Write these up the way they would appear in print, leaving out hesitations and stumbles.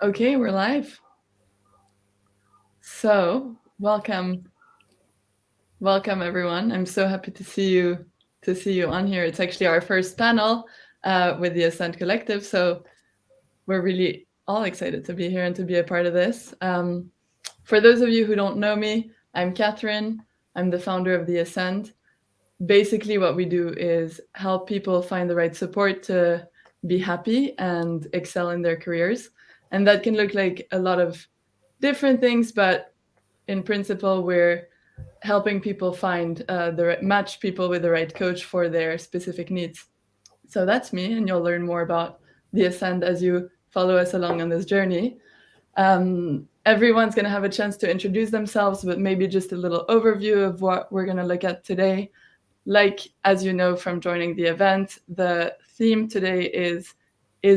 Okay, we're live. So, welcome everyone. I'm so happy to see you on here. It's actually our first panel with the Ascent Collective, so we're really all excited to be here and to be a part of this. For those of you who don't know me, I'm Catherine. I'm the founder of the Ascent. Basically, what we do is help people find the right support to be happy and excel in their careers, and that can look like a lot of different things, but in principle, we're helping people find match people with the right coach for their specific needs. So that's me, and you'll learn more about the Ascend as you follow us along on this journey. Everyone's going to have a chance to introduce themselves, but maybe just a little overview of what we're going to look at today. Like, as you know from joining the event, the theme today is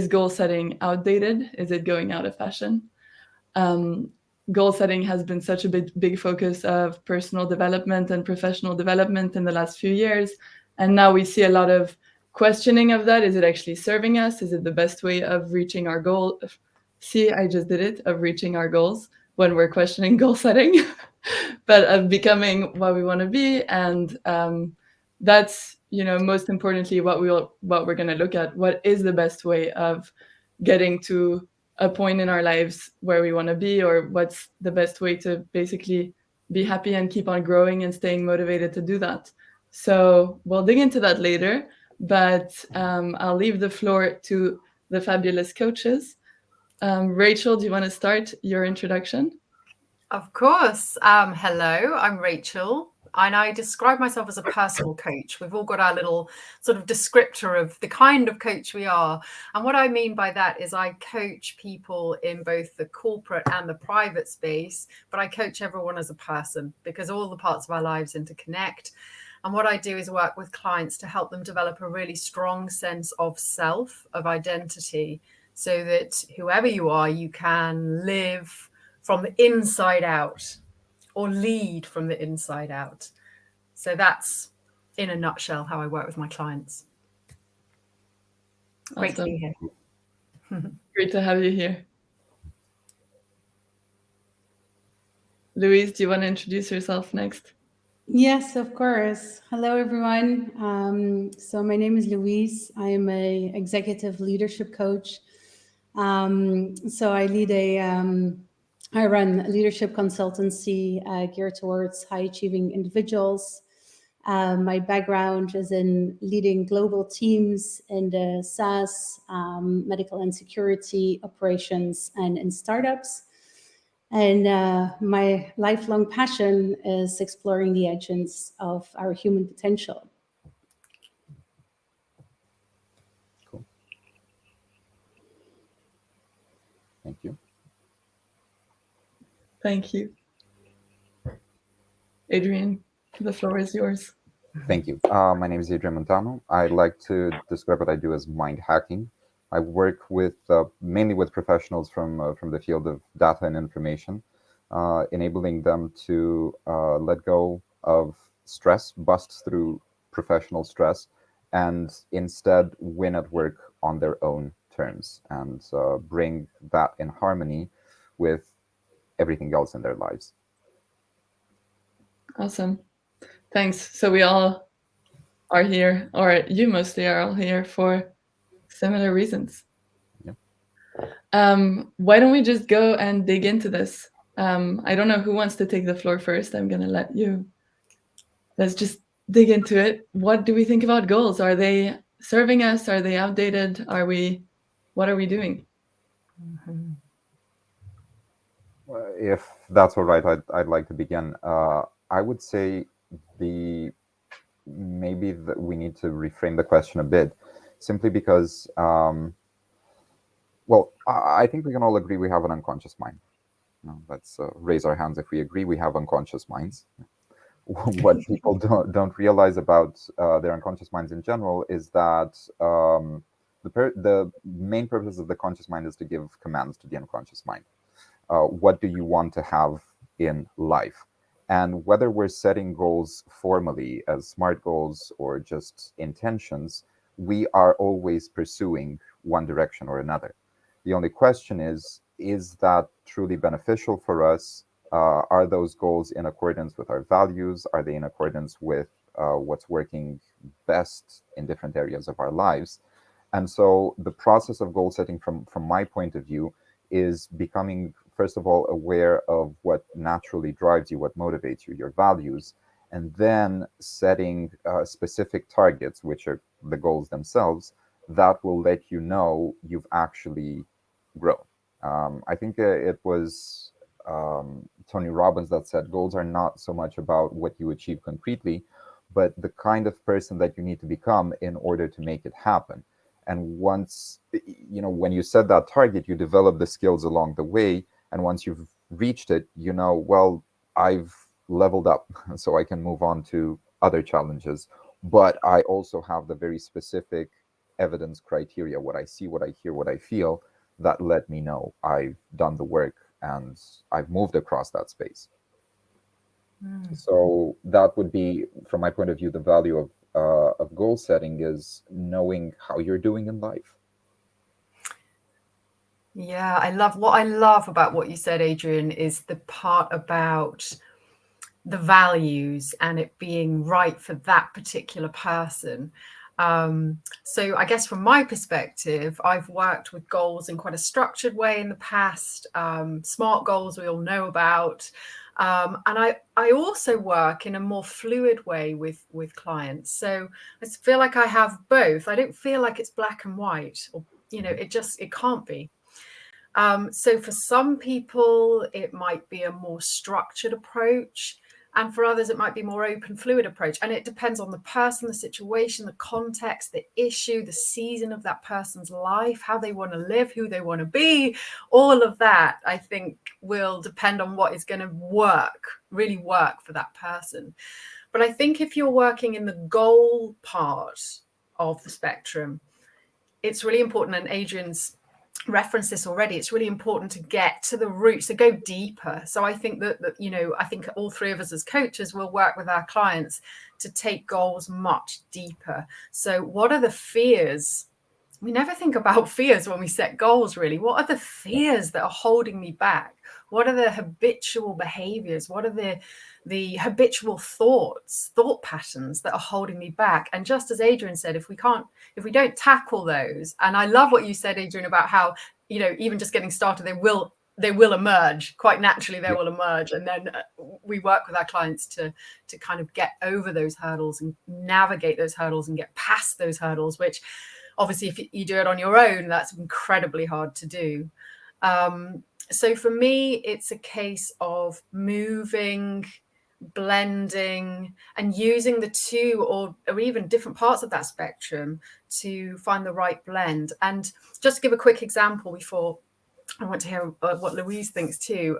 goal setting outdated? Is it going out of fashion? um, Goal setting has been such a big focus of personal development and professional development in the last few years. And now we see a lot of questioning of that. Is it actually serving us? Is it the best way of reaching our goal? See, I just did it, of reaching our goals when we're questioning goal setting, but of becoming what we want to be. And that's, most importantly, what we're going to look at. What is the best way of getting to a point in our lives where we want to be, or what's the best way to basically be happy and keep on growing and staying motivated to do that. So we'll dig into that later, but I'll leave the floor to the fabulous coaches. Rachel, do you want to start your introduction? Of course. Hello, I'm Rachel, and I describe myself as a personal coach. We've all got our little sort of descriptor of the kind of coach we are. And what I mean by that is I coach people in both the corporate and the private space, but I coach everyone as a person because all the parts of our lives interconnect. And what I do is work with clients to help them develop a really strong sense of self, of identity, so that whoever you are, you can live from the inside out or lead from the inside out. So that's in a nutshell how I work with my clients. Great to Awesome. be here. Great to have you here. Louise, do you want to introduce yourself next? Yes, of course. Hello, everyone. So my name is Louise. I am a executive leadership coach. So I run a leadership consultancy geared towards high achieving individuals. My background is in leading global teams in the SaaS, medical and security operations, and in startups. And my lifelong passion is exploring the edges of our human potential. Cool. Thank you. Thank you. Adrian, the floor is yours. Thank you. My name is Adrian Montano. I like to describe what I do as mind hacking. I work with mainly with professionals from the field of data and information, enabling them to let go of stress, bust through professional stress, and instead win at work on their own terms and bring that in harmony with everything else in their lives. Awesome. Thanks. So we all are here, or you mostly are all here for similar reasons. Yeah. Why don't we just go and dig into this? I don't know who wants to take the floor first. I'm going to let you. Let's just dig into it. What do we think about goals? Are they serving us? Are they outdated? What are we doing? If that's all right, I'd like to begin. I would say the maybe that we need to reframe the question a bit, simply because, well, I think we can all agree we have an unconscious mind. Let's raise our hands if we agree we have unconscious minds. What people don't realize about their unconscious minds in general is that the main purpose of the conscious mind is to give commands to the unconscious mind. What do you want to have in life? And whether we're setting goals formally as SMART goals or just intentions, we are always pursuing one direction or another. The only question is, is that truly beneficial for us? Are those goals in accordance with our values? Are they in accordance with what's working best in different areas of our lives? And so the process of goal setting from my point of view is becoming, first of all, aware of what naturally drives you, what motivates you, your values, and then setting specific targets, which are the goals themselves, that will let you know you've actually grown. I think it was Tony Robbins that said goals are not so much about what you achieve concretely, but the kind of person that you need to become in order to make it happen. And once, when you set that target, you develop the skills along the way. And once you've reached it, well, I've leveled up, so I can move on to other challenges. But I also have the very specific evidence criteria, what I see, what I hear, what I feel, that let me know I've done the work and I've moved across that space. So that would be, from my point of view, the value of goal setting is knowing how you're doing in life. Yeah, I love about what you said, Adrian, is the part about the values and it being right for that particular person. So I guess from my perspective, I've worked with goals in quite a structured way in the past, SMART goals we all know about. And I also work in a more fluid way with clients. So I feel like I have both. I don't feel like it's black and white, or, it can't be. So for some people, it might be a more structured approach. And for others, it might be more open, fluid approach. And it depends on the person, the situation, the context, the issue, the season of that person's life, how they want to live, who they want to be. All of that, I think, will depend on what is going to really work for that person. But I think if you're working in the goal part of the spectrum, it's really important, and Adrian's referenced this already, it's really important to get to the roots, to go deeper. So I think that I think all three of us as coaches will work with our clients to take goals much deeper. So what are the fears? We never think about fears when we set goals, really. What are the fears that are holding me back? What are the habitual behaviors? What are the habitual thought patterns that are holding me back? And just as Adrian said, if we don't tackle those, and I love what you said, Adrian, about how, even just getting started, they will emerge quite naturally. They will emerge, and then we work with our clients to kind of get over those hurdles and navigate those hurdles and get past those hurdles, which obviously if you do it on your own, that's incredibly hard to do. So for me, it's a case of moving, blending, and using the two or even different parts of that spectrum to find the right blend. And just to give a quick example before I want to hear what Louise thinks too.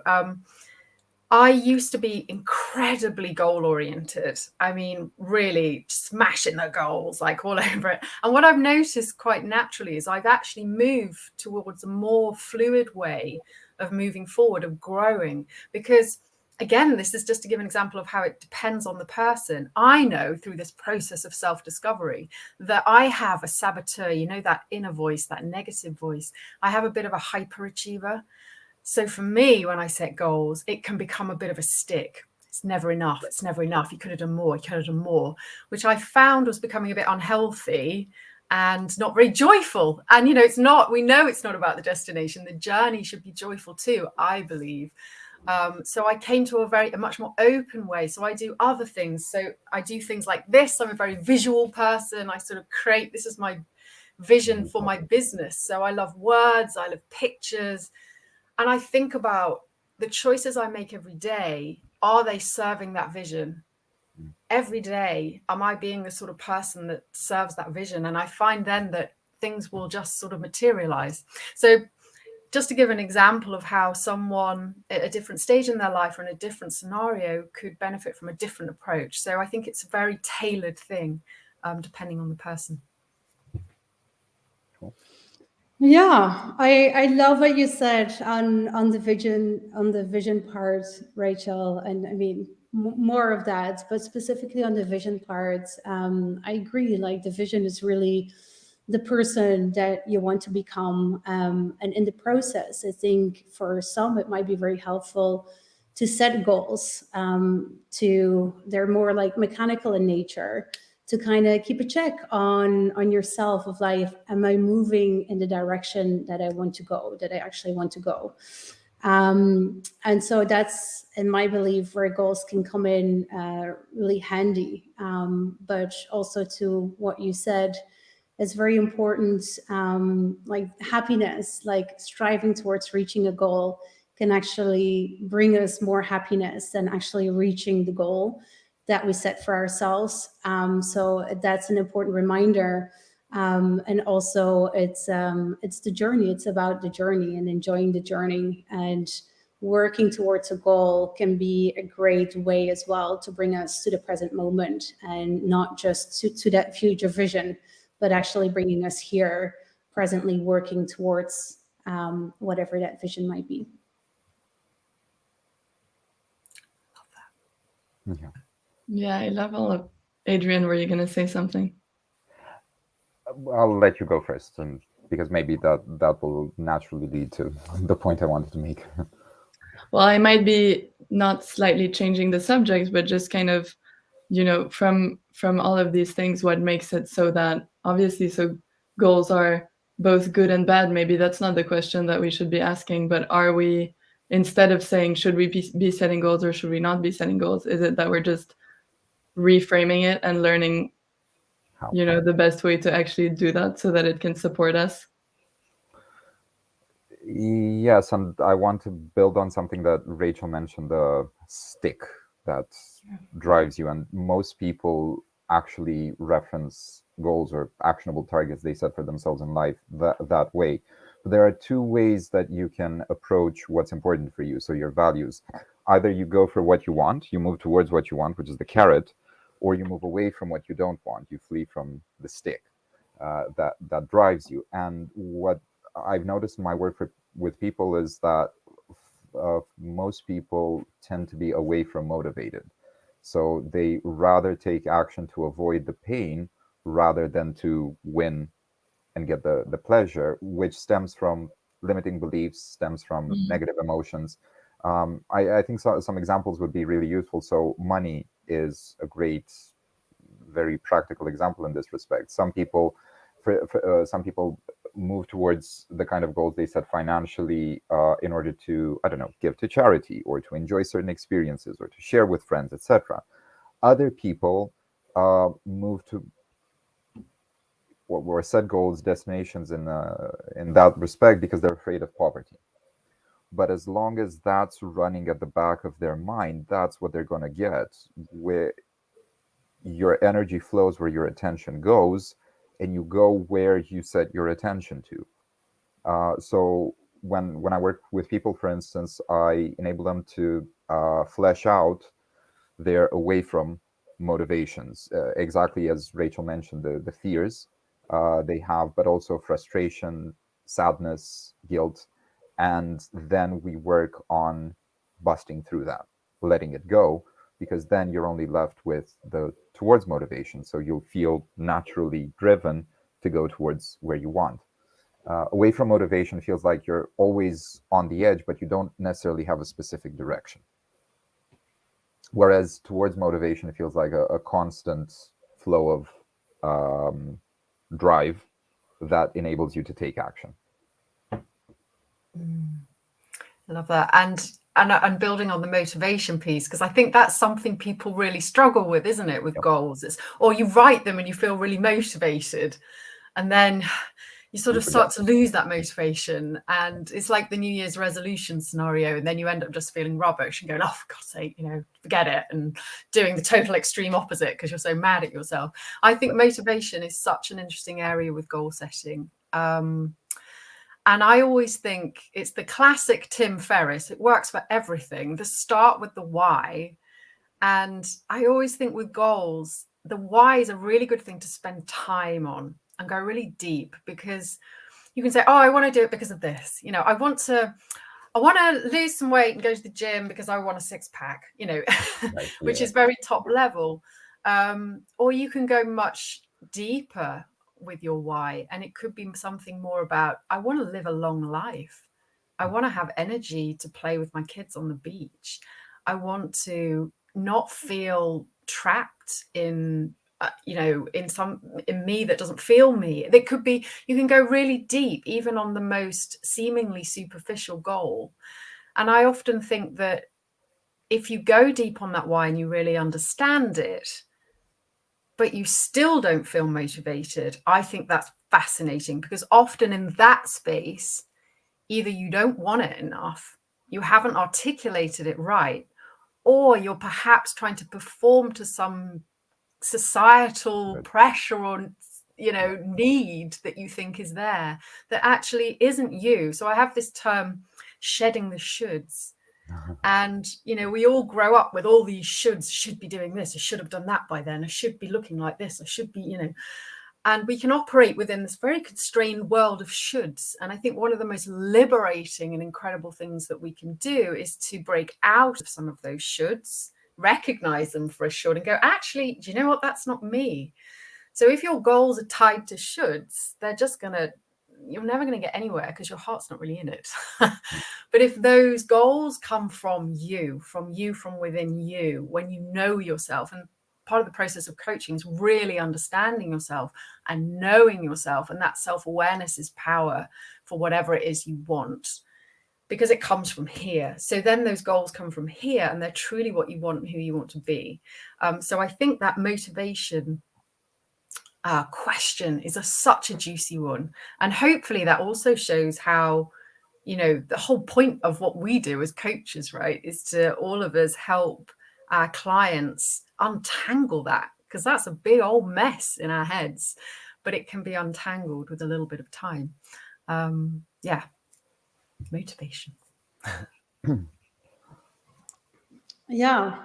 I used to be incredibly goal-oriented. I mean, really smashing the goals, like all over it. And what I've noticed quite naturally is I've actually moved towards a more fluid way of moving forward, of growing. Because, again, this is just to give an example of how it depends on the person. I know through this process of self-discovery that I have a saboteur, that inner voice, that negative voice. I have a bit of a hyperachiever. So for me, when I set goals, it can become a bit of a stick. It's never enough. It's never enough. You could have done more. You could have done more, which I found was becoming a bit unhealthy and not very joyful. And, we know it's not about the destination. The journey should be joyful too, I believe. So I came to a much more open way. So I do other things. So I do things like this. I'm a very visual person. I sort of this is my vision for my business. So I love words. I love pictures. And I think about the choices I make every day. Are they serving that vision? Every day, am I being the sort of person that serves that vision? And I find then that things will just sort of materialize. So just to give an example of how someone at a different stage in their life or in a different scenario could benefit from a different approach. So I think it's a very tailored thing, depending on the person. Yeah, I love what you said on the vision part, Rachel, and I mean more of that, but specifically on the vision part, I agree. Like the vision is really the person that you want to become. And in the process, I think for some, it might be very helpful to set goals. They're more like mechanical in nature, to kind of keep a check on yourself of like, am I moving in the direction that I want to go, that I actually want to go? And so that's, in my belief, where goals can come in really handy. But also to what you said, it's very important, like happiness, like striving towards reaching a goal can actually bring us more happiness than actually reaching the goal that we set for ourselves. So that's an important reminder. And also it's the journey. It's about the journey and enjoying the journey, and working towards a goal can be a great way as well to bring us to the present moment, and not just to that future vision, but actually bringing us here presently, working towards whatever that vision might be. Yeah, I love all of Adrian. Were you going to say something? I'll let you go first, and because maybe that will naturally lead to the point I wanted to make. Well, I might be not slightly changing the subject, but just kind of, from all of these things, what makes it so that obviously, so goals are both good and bad. Maybe that's not the question that we should be asking, but are we, instead of saying, should we be setting goals or should we not be setting goals? Is it that we're just reframing it and learning, the best way to actually do that so that it can support us? Yes, and I want to build on something that Rachel mentioned, the stick that drives you. And most people actually reference goals or actionable targets they set for themselves in life that way. But there are two ways that you can approach what's important for you, so your values. Either you go for what you want, you move towards what you want, which is the carrot, or you move away from what you don't want, you flee from the stick that drives you. And what I've noticed in my work with people is that most people tend to be away from motivated. So they rather take action to avoid the pain rather than to win and get the pleasure, which stems from limiting beliefs, stems from negative emotions. I think some examples would be really useful. So money is a great, very practical example in this respect. Some people move towards the kind of goals they set financially in order to, I don't know, give to charity or to enjoy certain experiences or to share with friends, etc. Other people move to or set goals, destinations in that respect because they're afraid of poverty. But as long as that's running at the back of their mind, that's what they're going to get. Where your energy flows, where your attention goes, and you go where you set your attention to. So when I work with people, for instance, I enable them to flesh out their away from motivations, exactly as Rachel mentioned, the fears they have, but also frustration, sadness, guilt. And then we work on busting through that, letting it go, because then you're only left with the towards motivation. So you'll feel naturally driven to go towards where you want. Away from motivation feels like you're always on the edge, but you don't necessarily have a specific direction. Whereas towards motivation, it feels like a constant flow of drive that enables you to take action. I love that. And building on the motivation piece, because I think that's something people really struggle with, isn't it, with goals? Or you write them and you feel really motivated, and then you sort of start to lose that motivation, and it's like the New Year's resolution scenario, and then you end up just feeling rubbish and going, oh, for God's sake, forget it, and doing the total extreme opposite because you're so mad at yourself. I think motivation is such an interesting area with goal setting. And I always think it's the classic Tim Ferriss. It works for everything. The start with the why. And I always think with goals, the why is a really good thing to spend time on and go really deep, because you can say, oh, I want to do it because of this. I want to lose some weight and go to the gym because I want a six-pack, which is very top level. Or you can go much deeper with your why. And it could be something more about, I want to live a long life. I want to have energy to play with my kids on the beach. I want to not feel trapped in in me that doesn't feel me. It could be, you can go really deep, even on the most seemingly superficial goal. And I often think that if you go deep on that why and you really understand it, but you still don't feel motivated, I think that's fascinating, because often in that space, either you don't want it enough, you haven't articulated it right, or you're perhaps trying to perform to some societal pressure or need that you think is there that actually isn't you. So I have this term, shedding the shoulds. And we all grow up with all these shoulds. Should be doing this, I should have done that by then, I should be looking like this, I should be and we can operate within this very constrained world of shoulds. And I think one of the most liberating and incredible things that we can do is to break out of some of those shoulds, recognize them for a should, and go, actually, do you know what? That's not me. So if your goals are tied to shoulds, you're never going to get anywhere, because your heart's not really in it. But if those goals come from you, from within you, when you know yourself, and part of the process of coaching is really understanding yourself and knowing yourself, and that self-awareness is power for whatever it is you want, because it comes from here. So then those goals come from here, and they're truly what you want and who you want to be. So I think that motivation question is such a juicy one. And hopefully that also shows how, the whole point of what we do as coaches, right, is to all of us help our clients untangle that, because that's a big old mess in our heads, but it can be untangled with a little bit of time. Motivation. Yeah,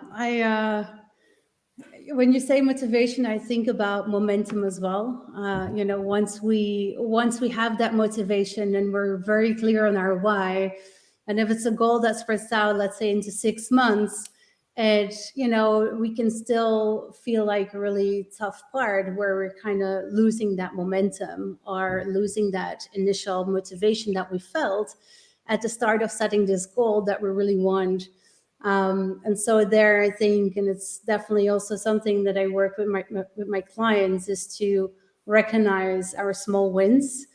when you say motivation, I think about momentum as well. Once we have that motivation and we're very clear on our why, and if it's a goal that spreads out, let's say into 6 months, we can still feel like a really tough part where we're kind of losing that momentum or losing that initial motivation that we felt at the start of setting this goal that we really want. And so there, I think, and it's definitely also something that I work with my clients, is to recognize our small wins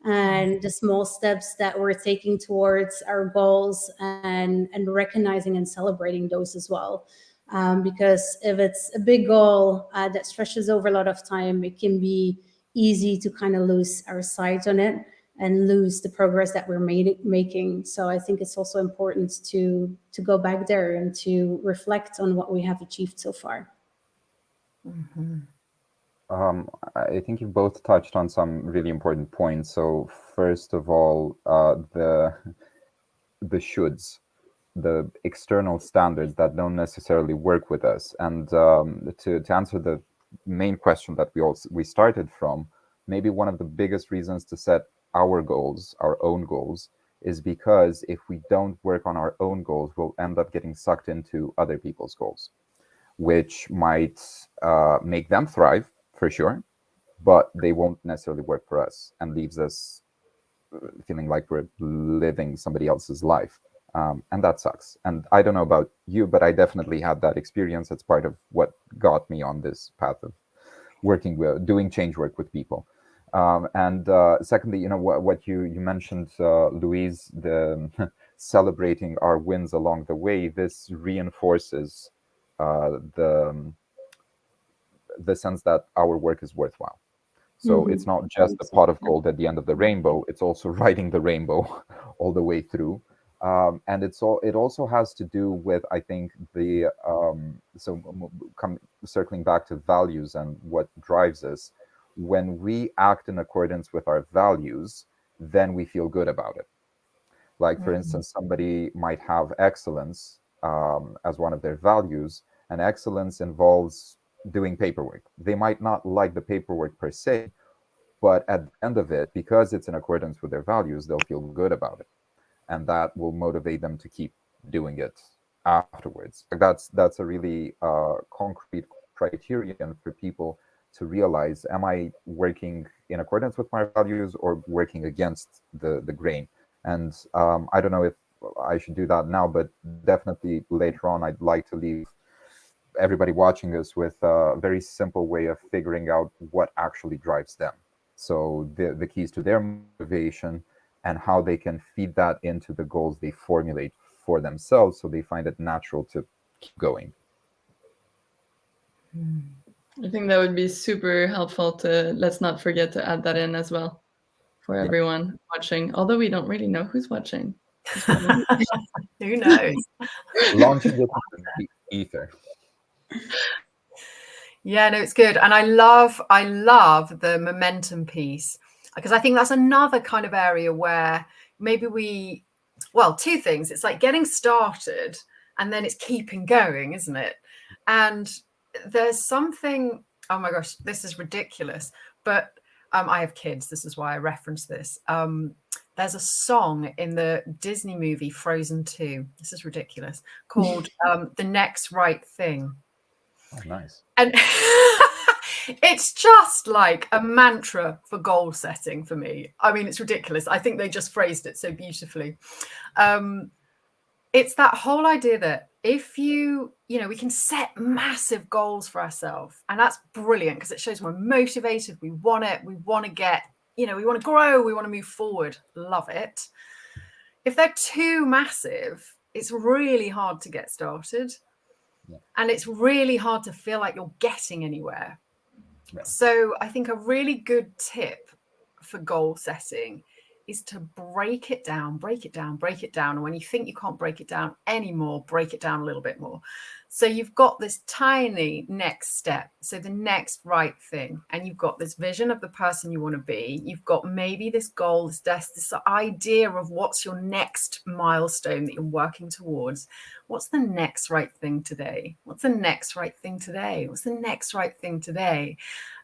and the small steps that we're taking towards our goals, and recognizing and celebrating those as well. Because if it's a big goal that stretches over a lot of time, it can be easy to kind of lose our sight on it and lose the progress that we're making. So I think it's also important to go back there and to reflect on what we have achieved so far. Mm-hmm. I think you've both touched on some really important points. So first of all, the shoulds, the external standards that don't necessarily work with us. And to answer the main question that we started from, maybe one of the biggest reasons to set our goals, our own goals, is because if we don't work on our own goals, we'll end up getting sucked into other people's goals, which might make them thrive for sure, but they won't necessarily work for us, and leaves us feeling like we're living somebody else's life. And that sucks. And I don't know about you, but I definitely had that experience. It's part of what got me on this path of doing change work with people. And secondly, what you mentioned, Louise, the celebrating our wins along the way. This reinforces the sense that our work is worthwhile. So it's not just the pot of gold at the end of the rainbow; it's also riding the rainbow all the way through. And it also has to do with, I think, circling back to values and what drives us. When we act in accordance with our values, then we feel good about it. Like, for instance, somebody might have excellence as one of their values, and excellence involves doing paperwork. They might not like the paperwork per se, but at the end of it, because it's in accordance with their values, they'll feel good about it. And that will motivate them to keep doing it afterwards. That's a really concrete criterion for people to realize, am I working in accordance with my values or working against the grain? And I don't know if I should do that now, but definitely later on, I'd like to leave everybody watching us with a very simple way of figuring out what actually drives them. So the keys to their motivation and how they can feed that into the goals they formulate for themselves, so they find it natural to keep going. I think that would be super helpful to, let's not forget to add that in as well for everyone watching, although we don't really know who's watching. Who knows? Launching it into the ether. Yeah, no, it's good. And I love the momentum piece, because I think that's another kind of area where maybe two things. It's like getting started and then it's keeping going, isn't it? And there's something, oh my gosh, this is ridiculous. But I have kids. This is why I reference this. There's a song in the Disney movie Frozen 2. This is ridiculous, called The Next Right Thing. Oh, nice. And it's just like a mantra for goal setting for me. I mean, it's ridiculous. I think they just phrased it so beautifully. It's that whole idea that if we can set massive goals for ourselves, and that's brilliant because it shows we're motivated. We want it. We want to get, we want to grow. We want to move forward. Love it. If they're too massive, it's really hard to get started. Yeah. And it's really hard to feel like you're getting anywhere. Yeah. So I think a really good tip for goal setting is to break it down. And when you think you can't break it down anymore, break it down a little bit more. So you've got this tiny next step. So the next right thing, and you've got this vision of the person you want to be. You've got maybe this goal, this idea of what's your next milestone that you're working towards. What's the next right thing today? What's the next right thing today? What's the next right thing today?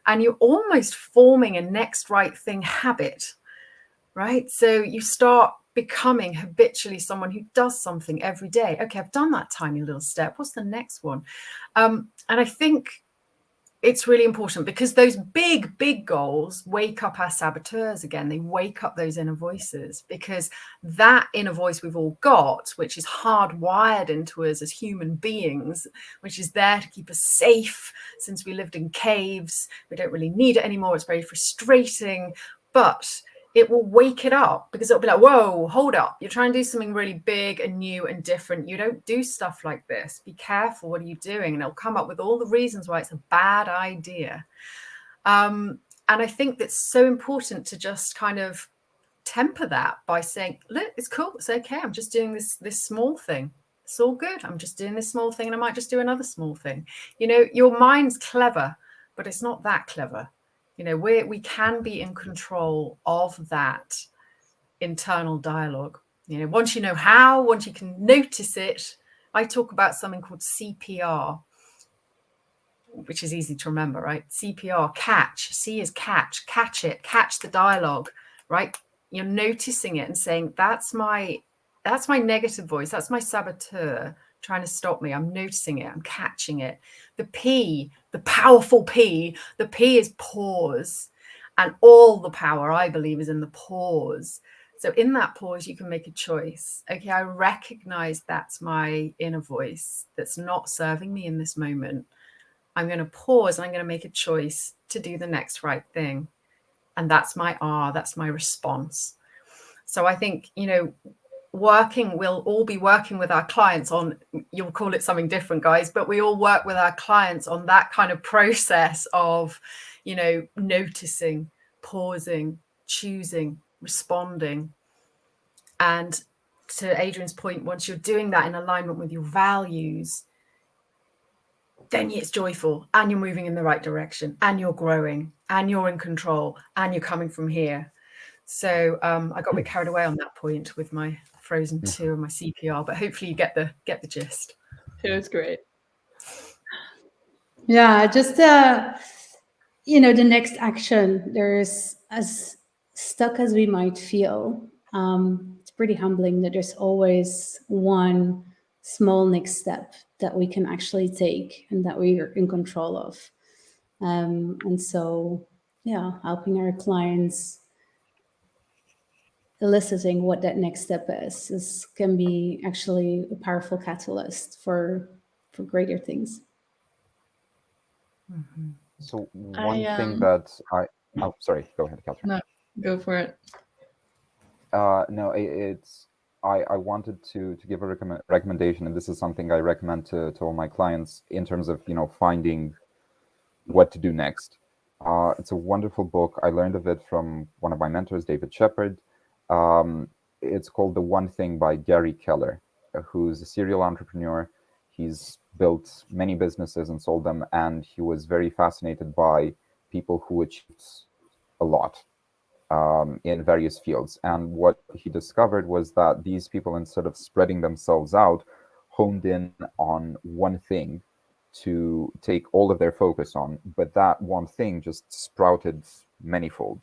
And you're almost forming a next right thing habit, right? So you start becoming habitually someone who does something every day. Okay, I've done that tiny little step. What's the next one? And I think it's really important because those big goals wake up our saboteurs again. They wake up those inner voices, because that inner voice we've all got, which is hardwired into us as human beings, which is there to keep us safe since we lived in caves. We don't really need it anymore. It's very frustrating, but it will wake it up, because it'll be like, whoa, hold up. You're trying to do something really big and new and different. You don't do stuff like this. Be careful. What are you doing? And it'll come up with all the reasons why it's a bad idea. And I think that's so important to just kind of temper that by saying, look, it's cool. It's okay. I'm just doing this small thing. It's all good. I'm just doing this small thing, and I might just do another small thing. Your mind's clever, but it's not that clever. We can be in control of that internal dialogue. Once you know how, once you can notice it, I talk about something called CPR, which is easy to remember, right? CPR, catch. C is catch it, catch the dialogue, right? You're noticing it and saying, that's my negative voice. That's my saboteur trying to stop me. I'm noticing it. I'm catching it. The P, the powerful P, the P is pause. And all the power, I believe, is in the pause. So in that pause, you can make a choice. Okay, I recognize that's my inner voice that's not serving me in this moment. I'm going to pause and I'm going to make a choice to do the next right thing. And that's my R, that's my response. So I think, we'll all be working with our clients on, you'll call it something different, guys, but we all work with our clients on that kind of process of, noticing, pausing, choosing, responding. And to Adrian's point, once you're doing that in alignment with your values, then it's joyful and you're moving in the right direction and you're growing and you're in control and you're coming from here. So I got a bit carried away on that point with my Frozen 2 and my CPR, but hopefully you get the gist. It was great. Yeah, just the next action. There's, as stuck as we might feel, it's pretty humbling that there's always one small next step that we can actually take and that we are in control of. And so, yeah, helping our clients, eliciting what that next step is can be actually a powerful catalyst for greater things. Mm-hmm. So one thing that oh, sorry, go ahead, Catherine. No, go for it. No, I wanted to give a recommendation, and this is something I recommend to all my clients in terms of, finding what to do next. It's a wonderful book. I learned of it from one of my mentors, David Shepard. It's called The One Thing by Gary Keller, who's a serial entrepreneur. He's built many businesses and sold them, and he was very fascinated by people who achieved a lot in various fields. And what he discovered was that these people, instead of spreading themselves out, honed in on one thing to take all of their focus on, but that one thing just sprouted manifold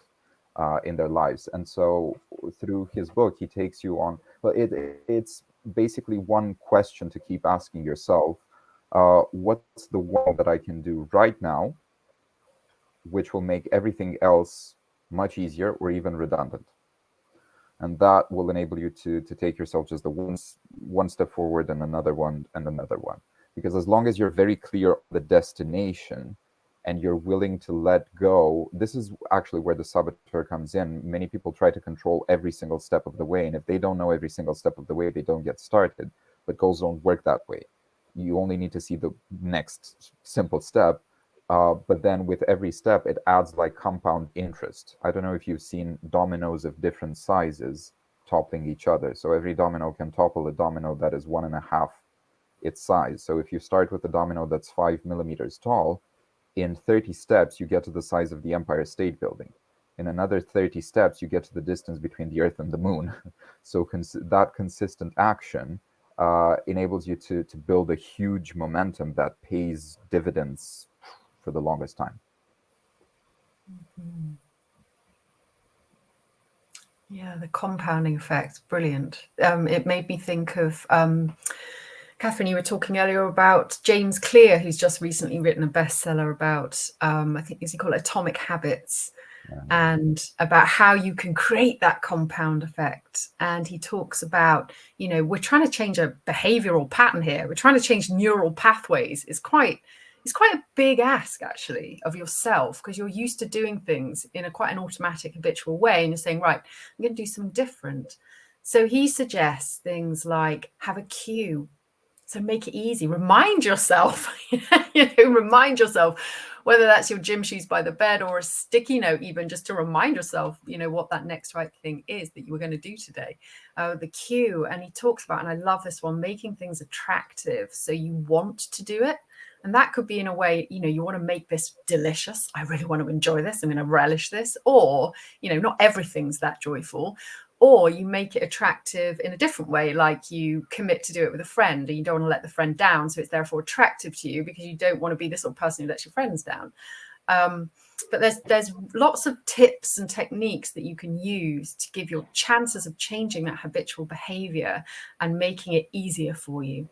in their lives. And so through his book, he takes you on, well, it's basically one question to keep asking yourself. What's the one that I can do right now, which will make everything else much easier or even redundant? And that will enable you to take yourself just the one step forward and another one and another one. Because as long as you're very clear on the destination and you're willing to let go, this is actually where the saboteur comes in. Many people try to control every single step of the way. And if they don't know every single step of the way, they don't get started. But goals don't work that way. You only need to see the next simple step. But then with every step, it adds like compound interest. I don't know if you've seen dominoes of different sizes toppling each other. So every domino can topple a domino that is 1.5 its size. So if you start with a domino that's 5 millimeters tall, in 30 steps, you get to the size of the Empire State Building. In another 30 steps, you get to the distance between the Earth and the Moon. So that consistent action enables you to build a huge momentum that pays dividends for the longest time. Mm-hmm. Yeah, the compounding effect, brilliant. It made me think of Catherine, you were talking earlier about James Clear, who's just recently written a bestseller about, I think, is he called Atomic Habits, and about how you can create that compound effect. And he talks about, we're trying to change a behavioral pattern here. We're trying to change neural pathways. It's quite a big ask, actually, of yourself, because you're used to doing things in quite an automatic, habitual way. And you're saying, right, I'm going to do something different. So he suggests things like have a cue. So make it easy. Remind yourself, remind yourself, whether that's your gym shoes by the bed or a sticky note, even just to remind yourself, what that next right thing is that you were going to do today. The cue. And he talks about, and I love this one, making things attractive. So you want to do it. And that could be in a way, you want to make this delicious. I really want to enjoy this. I'm going to relish this. Or, not everything's that joyful. Or you make it attractive in a different way, like you commit to do it with a friend and you don't want to let the friend down. So it's therefore attractive to you because you don't want to be the sort of person who lets your friends down. But there's lots of tips and techniques that you can use to give your chances of changing that habitual behavior and making it easier for you.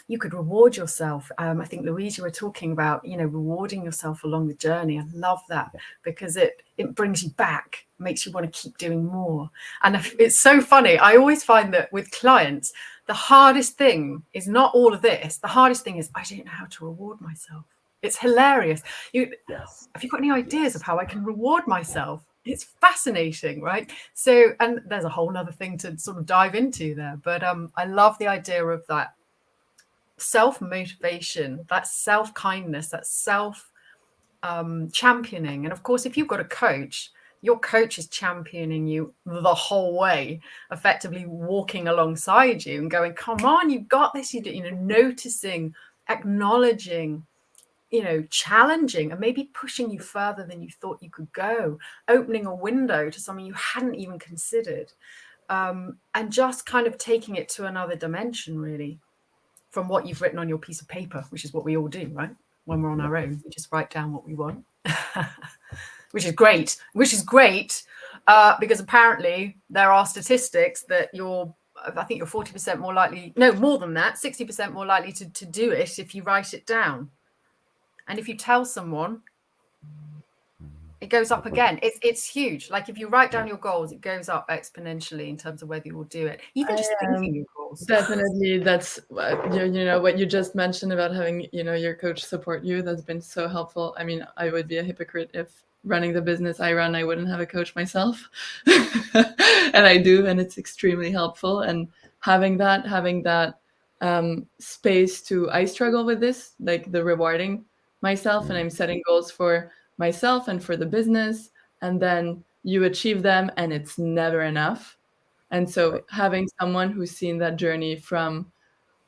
You could reward yourself. I think, Louise, you were talking about, rewarding yourself along the journey. I love that because it brings you back, makes you want to keep doing more. And it's so funny. I always find that with clients, the hardest thing is not all of this. The hardest thing is I don't know how to reward myself. It's hilarious. Have you got any ideas of how I can reward myself? It's fascinating, right? So, and there's a whole other thing to sort of dive into there. But I love the idea of that self-motivation, that self-kindness, that self-championing. And of course, if you've got a coach, your coach is championing you the whole way, effectively walking alongside you and going, come on, you've got this. Noticing, acknowledging, challenging and maybe pushing you further than you thought you could go, opening a window to something you hadn't even considered, and just kind of taking it to another dimension, really, from what you've written on your piece of paper, which is what we all do, right? When we're on our own, we just write down what we want, which is great, because apparently there are statistics that I think you're 40% more likely, no, more than that, 60% more likely to do it if you write it down. And if you tell someone, it goes up again. It's huge. Like if you write down your goals, it goes up exponentially in terms of whether you will do it. Even just thinking your goals. Definitely, that's you know what you just mentioned about having your coach support you. That's been so helpful. I mean, I would be a hypocrite if running the business I run, I wouldn't have a coach myself, and I do, and it's extremely helpful. And having that space to, I struggle with this, like the rewarding myself, and I'm setting goals for myself and for the business, and then you achieve them and it's never enough. And so having someone who's seen that journey from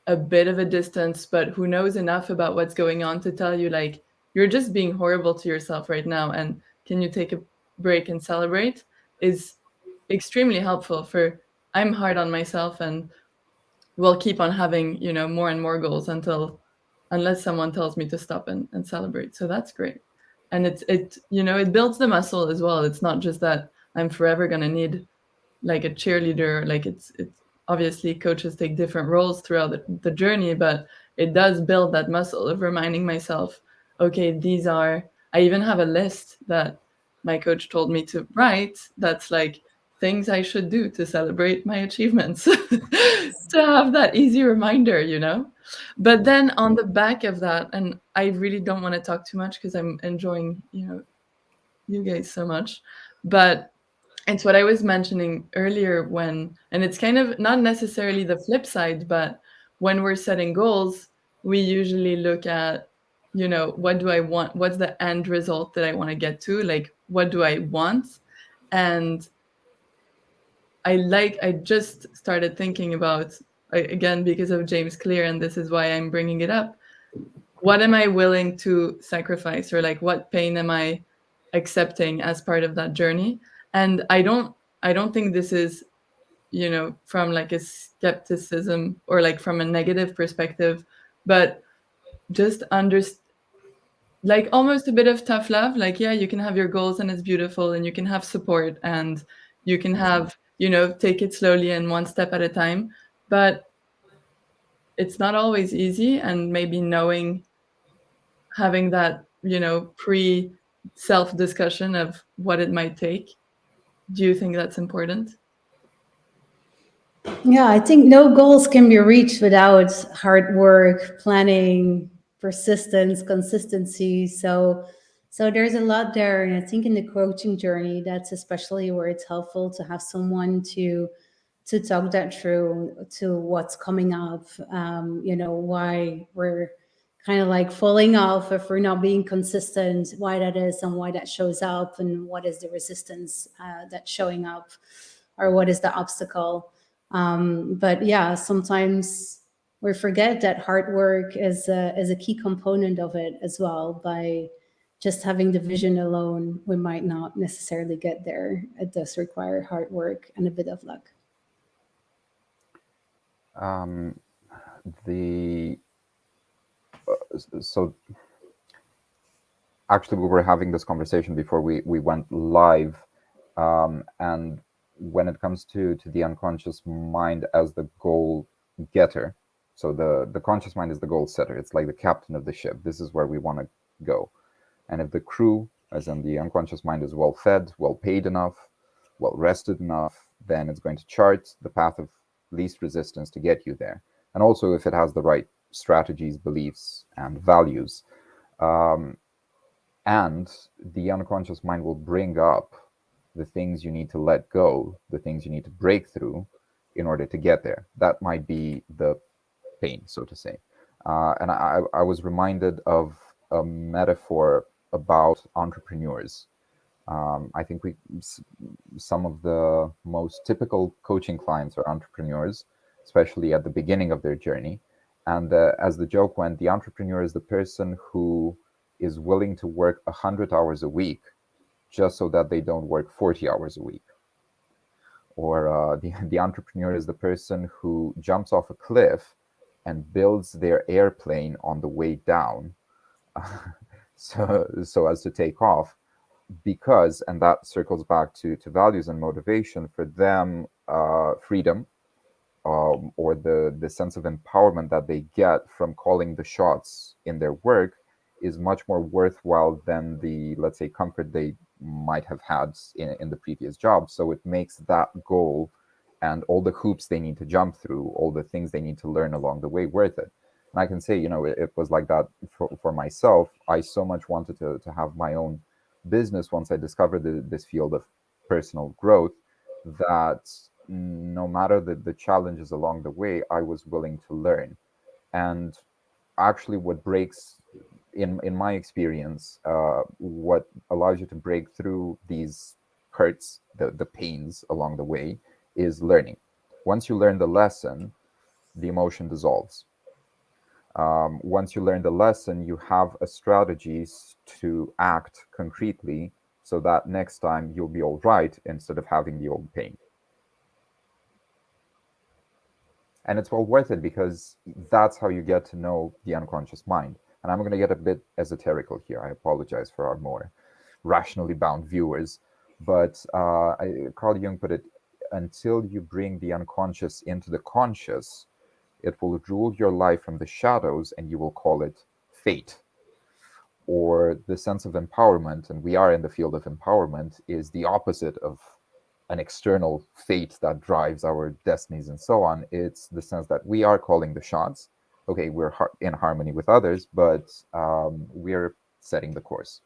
a bit of a distance, but who knows enough about what's going on to tell you, like, you're just being horrible to yourself right now, and can you take a break and celebrate, is extremely helpful. For I'm hard on myself, and will keep on having more and more goals unless someone tells me to stop and celebrate. So that's great. And it builds the muscle as well. It's not just that I'm forever going to need like a cheerleader. Like it's obviously coaches take different roles throughout the journey, but it does build that muscle of reminding myself, okay, I even have a list that my coach told me to write, that's like things I should do to celebrate my achievements. To have that easy reminder. But then on the back of that, and I really don't want to talk too much because I'm enjoying you guys so much, but it's what I was mentioning earlier, and it's kind of not necessarily the flip side, but when we're setting goals, we usually look at, what do I want? What's the end result that I want to get to? Like, what do I want? And I just started thinking about, again, because of James Clear, and this is why I'm bringing it up. What am I willing to sacrifice, or like what pain am I accepting as part of that journey? And I don't think this is, from like a skepticism or like from a negative perspective, but just like almost a bit of tough love. Like, yeah, you can have your goals and it's beautiful, and you can have support, and you can have, take it slowly and one step at a time, but it's not always easy. And maybe having that, pre self discussion of what it might take. Do you think that's important? Yeah, I think no goals can be reached without hard work, planning, persistence, consistency. So there's a lot there, and I think in the coaching journey, that's especially where it's helpful to have someone to talk that through, to what's coming up. Why we're kind of like falling off if we're not being consistent, why that is, and why that shows up, and what is the resistance that's showing up, or what is the obstacle. But yeah, sometimes we forget that hard work is a key component of it as well. By just having the vision alone, we might not necessarily get there. It does require hard work and a bit of luck. So actually, we were having this conversation before we went live, and when it comes to the unconscious mind as the goal getter, so the conscious mind is the goal setter. It's like the captain of the ship. This is where we want to go. And if the crew, as in the unconscious mind, is well fed, well paid enough, well rested enough, then it's going to chart the path of least resistance to get you there. And also if it has the right strategies, beliefs, and values. And the unconscious mind will bring up the things you need to let go, the things you need to break through in order to get there. That might be the pain, so to say. And I was reminded of a metaphor about entrepreneurs. I think some of the most typical coaching clients are entrepreneurs, especially at the beginning of their journey. And as the joke went, the entrepreneur is the person who is willing to work 100 hours a week just so that they don't work 40 hours a week. Or the entrepreneur is the person who jumps off a cliff and builds their airplane on the way down so as to take off, because, and that circles back to values and motivation for them, freedom, or the sense of empowerment that they get from calling the shots in their work is much more worthwhile than the, let's say, comfort they might have had in the previous job. So it makes that goal and all the hoops they need to jump through, all the things they need to learn along the way, worth it. And I can say, it was like that for myself. I so much wanted to have my own business once I discovered this field of personal growth, that no matter the challenges along the way, I was willing to learn. And actually what breaks, in my experience, what allows you to break through these hurts, the pains along the way, is learning. Once you learn the lesson, the emotion dissolves. Once you learn the lesson, you have a strategies to act concretely, so that next time you'll be all right instead of having the old pain. And it's well worth it, because that's how you get to know the unconscious mind. And I'm going to get a bit esoterical here. I apologize for our more rationally bound viewers. But Carl Jung put it, until you bring the unconscious into the conscious, it will rule your life from the shadows, and you will call it fate. Or the sense of empowerment, and we are in the field of empowerment, is the opposite of an external fate that drives our destinies and so on. It's the sense that we are calling the shots. Okay, we're in harmony with others, but we're setting the course.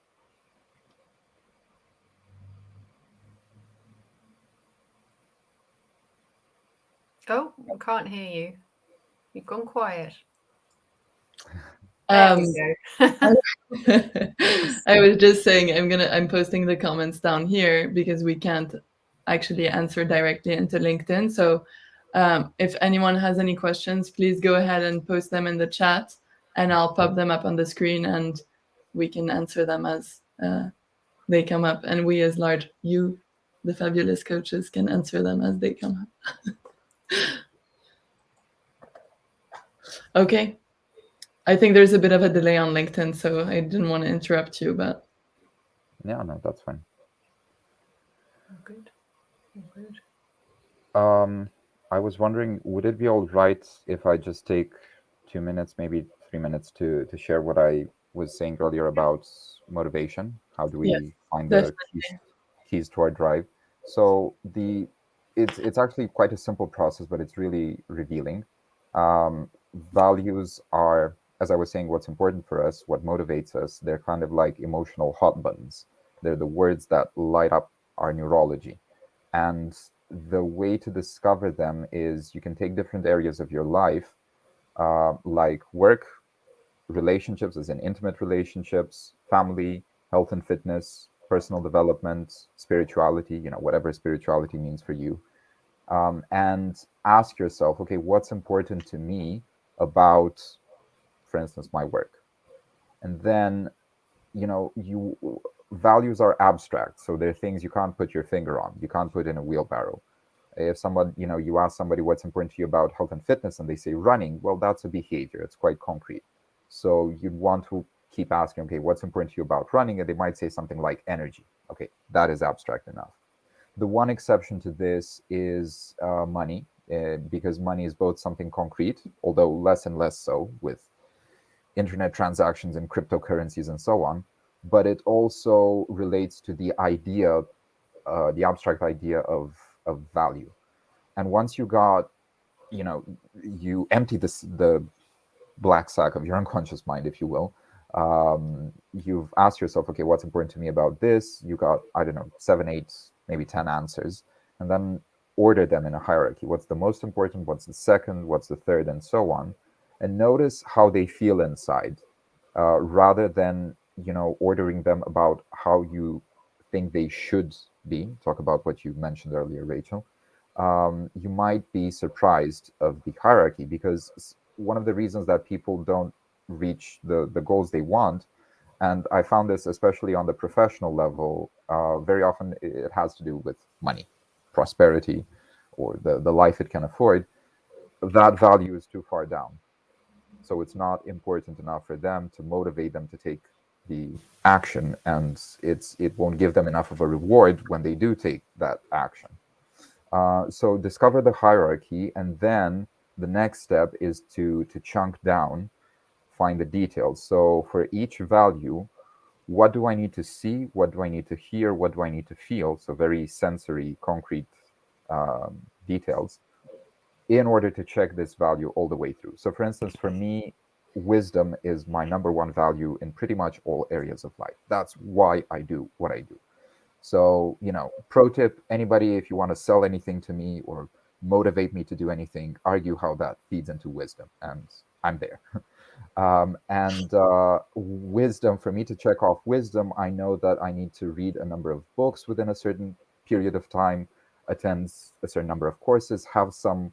Oh, I can't hear you. You've gone quiet. There we go. I was just saying I'm posting the comments down here because we can't actually answer directly into LinkedIn. So if anyone has any questions, please go ahead and post them in the chat, and I'll pop them up on the screen, and we can answer them as they come up. And we, as you, the fabulous coaches, can answer them as they come up. Okay. I think there's a bit of a delay on LinkedIn, so I didn't want to interrupt you, but... Yeah, no, that's fine. Good. Good. I was wondering, would it be all right if I just take 2 minutes, maybe 3 minutes, to share what I was saying earlier about motivation? How do we find the keys to our drive? So it's actually quite a simple process, but it's really revealing. Values are, as I was saying, what's important for us, what motivates us. They're kind of like emotional hot buttons. They're the words that light up our neurology. And the way to discover them is, you can take different areas of your life, like work, relationships, as in intimate relationships, family, health and fitness, personal development, spirituality, whatever spirituality means for you. And ask yourself, okay, what's important to me about, for instance, my work? And then, values are abstract, so they're things you can't put your finger on. You can't put in a wheelbarrow. If someone, you ask somebody what's important to you about health and fitness, and they say running, well, that's a behavior. It's quite concrete. So you'd want to keep asking, okay, what's important to you about running? And they might say something like energy. Okay, that is abstract enough. The one exception to this is money, because money is both something concrete, although less and less so with internet transactions and cryptocurrencies and so on, but it also relates to the idea, the abstract idea of value. And once you got, you empty the black sack of your unconscious mind, if you will, you've asked yourself, okay, what's important to me about this? You got, I don't know, 7, 8, maybe 10 answers, and then order them in a hierarchy. What's the most important? What's the second? What's the third? And so on. And notice how they feel inside, rather than, ordering them about how you think they should be. Talk about what you mentioned earlier, Rachel. You might be surprised of the hierarchy, because one of the reasons that people don't reach the goals they want, and I found this especially on the professional level, very often it has to do with money, prosperity, or the life it can afford. That value is too far down. So it's not important enough for them to motivate them to take the action, and it won't give them enough of a reward when they do take that action. So discover the hierarchy, and then the next step is to chunk down, find the details. So for each value, what do I need to see? What do I need to hear? What do I need to feel? So very sensory, concrete details in order to check this value all the way through. So for instance, for me, wisdom is my number one value in pretty much all areas of life. That's why I do what I do. So, pro tip, anybody, if you want to sell anything to me or motivate me to do anything, argue how that feeds into wisdom, and I'm there. And wisdom, for me to check off wisdom, I know that I need to read a number of books within a certain period of time, attend a certain number of courses, have some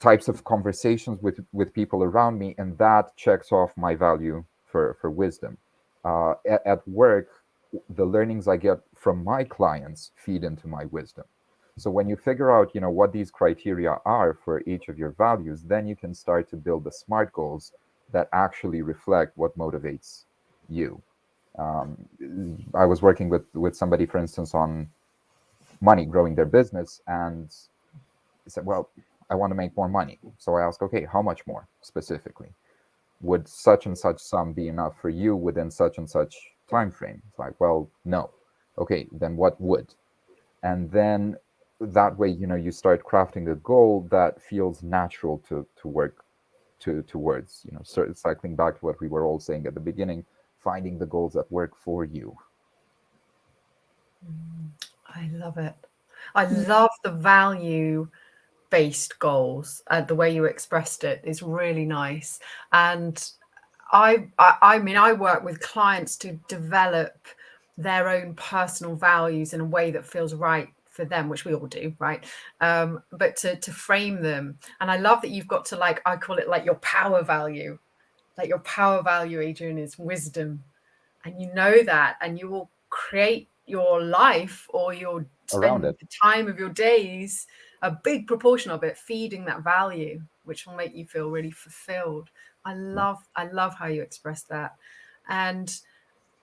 types of conversations with people around me, and that checks off my value for wisdom. At work, the learnings I get from my clients feed into my wisdom. So when you figure out, what these criteria are for each of your values, then you can start to build the SMART goals that actually reflect what motivates you. I was working with somebody, for instance, on money, growing their business, and he said, well, I want to make more money. So I asked, okay, how much more specifically? Would such and such sum be enough for you within such and such time frame? It's like, well, no. Okay, then what would? And then that way, you start crafting a goal that feels natural to work towards, cycling back to what we were all saying at the beginning, finding the goals that work for you. I love it. I love the value-based goals. The way you expressed it is really nice. And I mean, I work with clients to develop their own personal values in a way that feels right for them, which we all do, right? But to frame them. And I love that you've got to, like, I call it like your power value. Like your power value, Adrian, is wisdom. And you know that, and you will create your life, or you'll spend the time of your days, a big proportion of it, feeding that value, which will make you feel really fulfilled. I love how you express that. And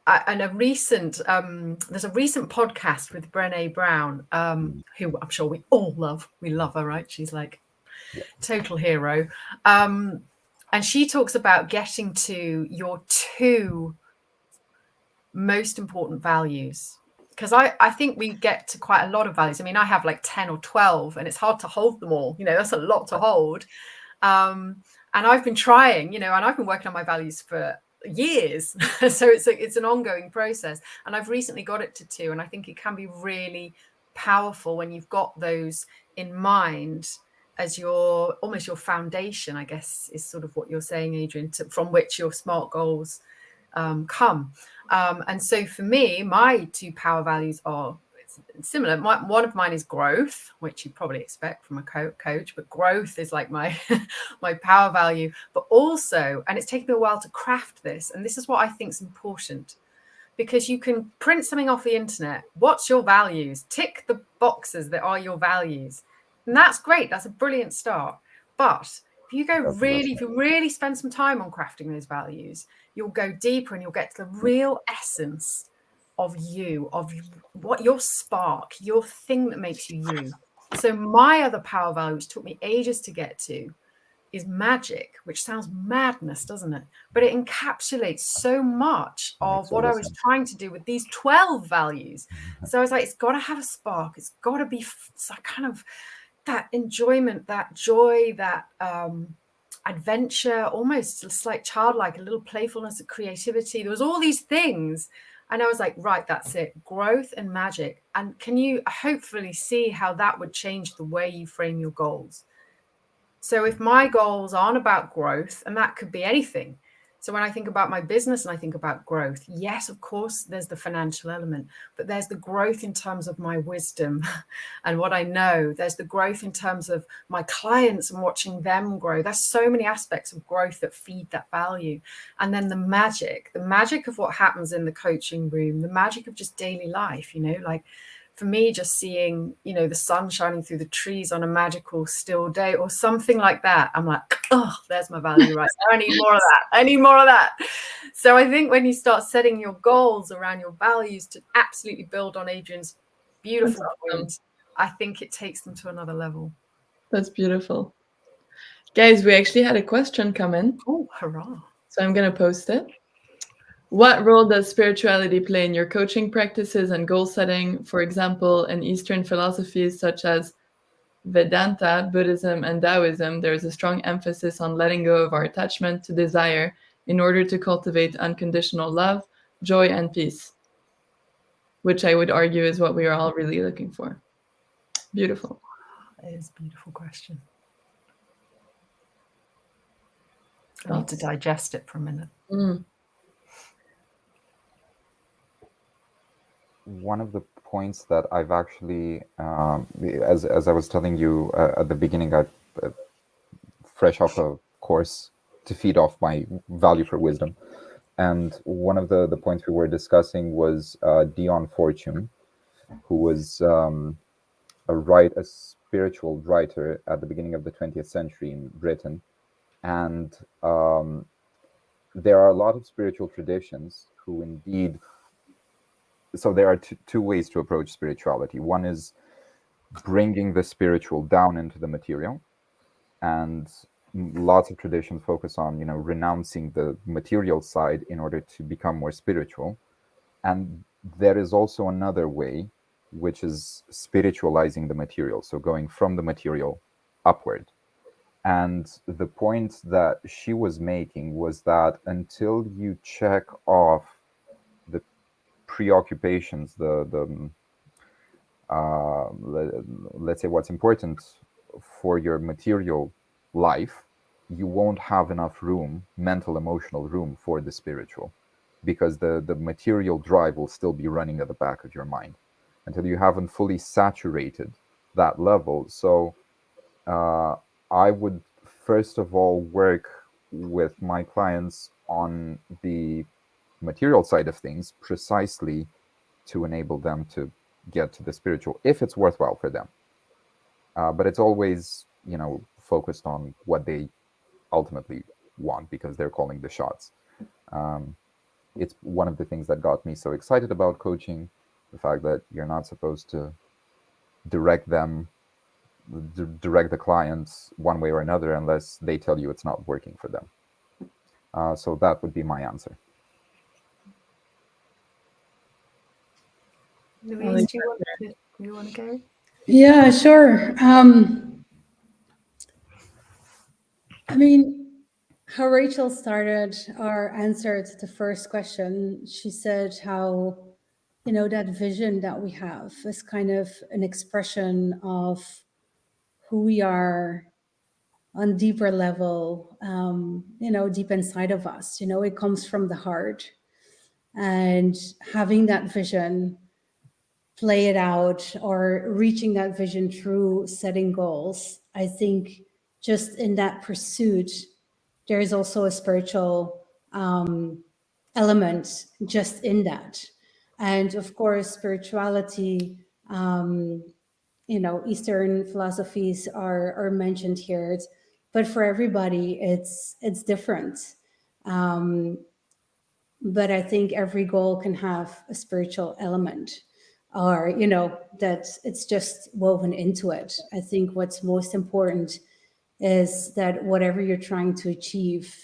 a recent there's a recent podcast with Brené Brown, who I'm sure we all love. We love her, right? She's like total hero. And she talks about getting to your 2 most important values, because I think we get to quite a lot of values. I mean, I have like 10 or 12, and it's hard to hold them all. That's a lot to hold. And I've been trying, and I've been working on my values for years. So it's an ongoing process. And I've recently got it to 2. And I think it can be really powerful when you've got those in mind as almost your foundation, I guess, is sort of what you're saying, Adrian, from which your SMART goals come. And so for me, my 2 power values are similar. One of mine is growth, which you probably expect from a coach, but growth is like my my power value. But also, and it's taken me a while to craft this, and this is what I think is important, because you can print something off the internet. What's your values? Tick the boxes that are your values, and that's great. That's a brilliant start. But if you really spend some time on crafting those values, you'll go deeper and you'll get to the real essence of you, of what your spark, your thing that makes you you. So my other power value, which took me ages to get to, is magic, which sounds madness, doesn't it? But it encapsulates so much of what I was trying to do with these 12 values. So I was like, it's got to have a spark. It's got to be kind of that enjoyment, that joy, that adventure, almost just like childlike, a little playfulness, a creativity. There was all these things. And I was like, right, that's it. Growth and magic. And can you hopefully see how that would change the way you frame your goals? So if my goals aren't about growth, and that could be anything. So when I think about my business and I think about growth, yes, of course, there's the financial element, but there's the growth in terms of my wisdom and what I know. There's the growth in terms of my clients and watching them grow. There's so many aspects of growth that feed that value. And then the magic of what happens in the coaching room, the magic of just daily life, like for me, just seeing, the sun shining through the trees on a magical still day or something like that. I'm like, oh, there's my value right there. I need more of that. I need more of that. So I think when you start setting your goals around your values to absolutely build on Adrian's beautiful point, I think it takes them to another level. That's beautiful. Guys, we actually had a question come in. Oh, hurrah. So I'm going to post it. What role does spirituality play in your coaching practices and goal setting? For example, in Eastern philosophies such as Vedanta, Buddhism, and Taoism, there is a strong emphasis on letting go of our attachment to desire in order to cultivate unconditional love, joy, and peace, which I would argue is what we are all really looking for. Beautiful. That is a beautiful question. I need to digest it for a minute. One of the points that I've actually, as I was telling you at the beginning, I fresh off a course to feed off my value for wisdom, and one of the points we were discussing was Dion Fortune, who was a spiritual writer at the beginning of the 20th century in Britain, and there are a lot of spiritual traditions who indeed. So there are two ways to approach spirituality. One is bringing the spiritual down into the material, and lots of traditions focus on, renouncing the material side in order to become more spiritual. And there is also another way, which is spiritualizing the material, so going from the material upward. And the point that she was making was that until you check off the preoccupations, let's say what's important for your material life, you won't have enough room, mental, emotional room for the spiritual, because the material drive will still be running at the back of your mind until you haven't fully saturated that level. So I would first of all work with my clients on the material side of things, precisely to enable them to get to the spiritual, if it's worthwhile for them. But it's always, focused on what they ultimately want, because they're calling the shots. It's one of the things that got me so excited about coaching, the fact that you're not supposed to direct the clients one way or another unless they tell you it's not working for them. So that would be my answer. Louise, do you want to go? Yeah, sure. I mean, how Rachael started or answered the first question, she said how, that vision that we have is kind of an expression of who we are on deeper level, deep inside of us. It comes from the heart. And having that vision, play it out, or reaching that vision through setting goals, I think just in that pursuit, there is also a spiritual element just in that. And of course, spirituality, Eastern philosophies are mentioned here, but for everybody, it's different. But I think every goal can have a spiritual element, or that it's just woven into it. I think what's most important is that whatever you're trying to achieve